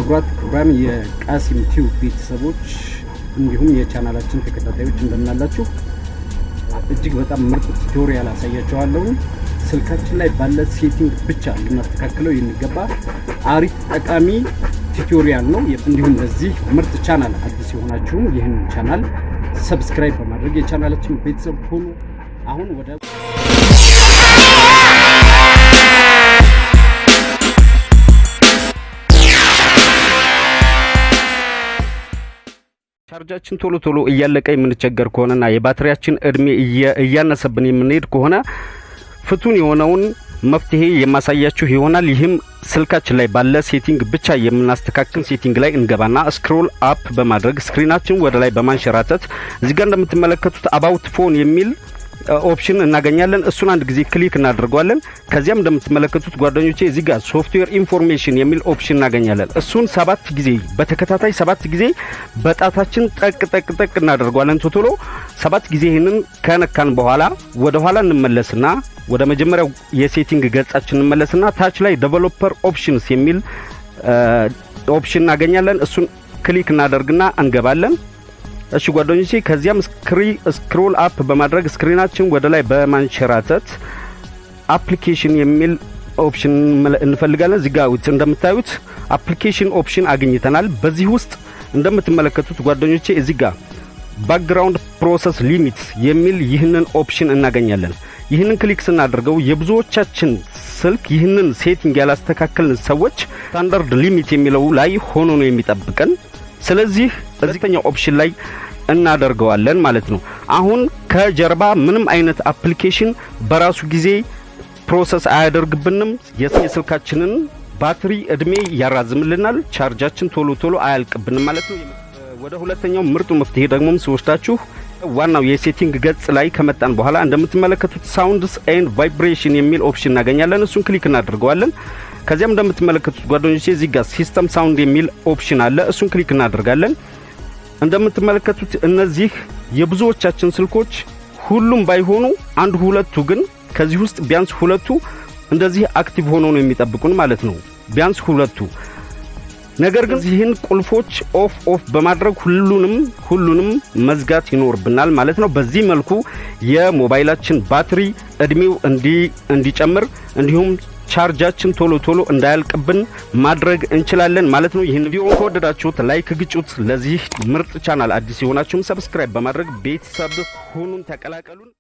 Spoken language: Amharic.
ክቡራን የቃሲም ቲዩብ ቤተሰቦች እንዲሁም የቻናላችን ተከታታዮች እንደምናላችሁ እጅግ በጣም ምርጥ ቱቶሪያል አሳያችኋለሁ። ስልካችን ላይ ባለ ሴቲንግ ብቻ ልናስተካክለው የሚገባ አሪፍ ጠቃሚ ቱቶሪያል ነው። እንዲሁም ለዚህ ምርጥ ቻናል አዲስ የሆናችሁ ይህን ቻናል ሰብስክራይብ በማድረግ የቻናላችን ቤተሰብ ሁኑ። አሁን ወደ ቻርጃችን ቶሎ እያለቀ የምንቸገር ከሆነና የባትሪያችን እድሜ እያነሰብን የምንሄድ ከሆነ ፍቱን የሆነውን መፍትሄ የማሳያችሁ ይሆናል። ይህም ስልካችን ላይ ባለ ሴቲንግ ብቻ የምናስተካክል ሴቲንግ ላይ እንገባና ስክሮል አፕ በማድረግ ስክሪናችን ወደ ላይ በማንሸራተት እዚህ ጋር እንደምትመለከቱት አባውት ፎን የሚል ኦፕሽን እናገኛለን። እሱን አንድ ጊዜ ክሊክ እናደርጋለን። ከዚያም እንደምትመለከቱት ጓደኞቼ እዚህ ጋር ሶፍትዌር ኢንፎርሜሽን የሚል ኦፕሽን እናገኛለን። እሱን 7 ጊዜ በተከታታይ 7 ጊዜ በጣታችን ጠቅ እናደርጋለን። ቶሎ 7 ጊዜ ይሄንን ከነካን በኋላ ወደ ኋላ እንመለስና ወደ መጀመሪያው የሴቲንግ ገጻችን እንመለስና ታች ላይ ዴቨሎፐር ኦፕሽንስ የሚል ኦፕሽን እናገኛለን። እሱን ክሊክ እናደርግና እንገባለን። እሺ ጓደኞቼ ከዚያም ስክሮል አፕ በማድረግ ስክሪናችን ወደ ላይ በማንሸራተት አፕሊኬሽን የሚል ኦፕሽን እንፈልጋለን። እዚህ ጋር እንደምታዩት አፕሊኬሽን ኦፕሽን አግኝተናል። በዚህ ውስጥ እንደምትመለከቱት ጓደኞቼ እዚህ ጋር ባክግራውንድ ፕሮሰስ ሊሚት የሚል ይህንን ኦፕሽን እናገኛለን። ይህንን ክሊክ ስናደርገው የብዙዎቻችን ስልክ ይህንን ሴቲንግ ያላስተካከልን ሰዎች ስታንዳርድ ሊሚት የሚለው ላይ ሆኖ ነው የሚጠብቀን። ስለዚህ እዚህኛው ኦፕሽን ላይ እናደርገዋለን ማለት ነው። አሁን ከጀርባ ምንም አይነት አፕሊኬሽን በራሱ ጊዜ ፕሮሰስ አያደርግብንም። የስልካችንን ባትሪ እድሜ ያራዝምልናል። ቻርጃችን ቶሎ አያልቅብንም ማለት ነው። ወደ ሁለተኛው ምርጡ መፍትሄ ደግሞ ስወስዳችሁ ዋናው የሴቲንግ ገጽ ላይ ከመጣን በኋላ እንደምትመለከቱት ሳውንድስ ኤንድ ቫይብሬሽን የሚል ኦፕሽን እናገኛለን። እሱን ክሊክ እናደርገዋለን። ከዚያም እንደምትመለከቱት ጓደኞቼ እዚህ ጋር ሲስተም ሳውንድ የሚል ኦፕሽን አለ። እሱን ክሊክ እናደርጋለን። እንደምትመለከቱት እነዚህ የብዙዎቻችን ስልኮች ሁሉም ባይሆኑ አንድ ሁለቱ ግን ከዚህ ውስጥ ቢያንስ ሁለቱ እንደዚህ አክቲቭ ሆኖ ነው የሚጠብቁን ማለት ነው። ቢያንስ ሁለቱ። ነገር ግን ይህን ቁልፎች ኦፍ በማድረግ ሁሉንም መዝጋት ይኖርብናል ማለት ነው። በዚህ መልኩ የሞባይላችን ባትሪ እድሜው እንዲጨምር እንዲሁም ቻርጃችን ቶሎ እንዳያልቅብን ማድረግ እንችላለን ማለት ነው። ይህን ቪዲዮ ከወደዳችሁት ላይክ ግጩት። ለዚህ ምርጥ ቻናል አዲስ የሆናችሁም ሰብስክራይብ በማድረግ ቤተሰብ ሁኑን፣ ተቀላቀሉን።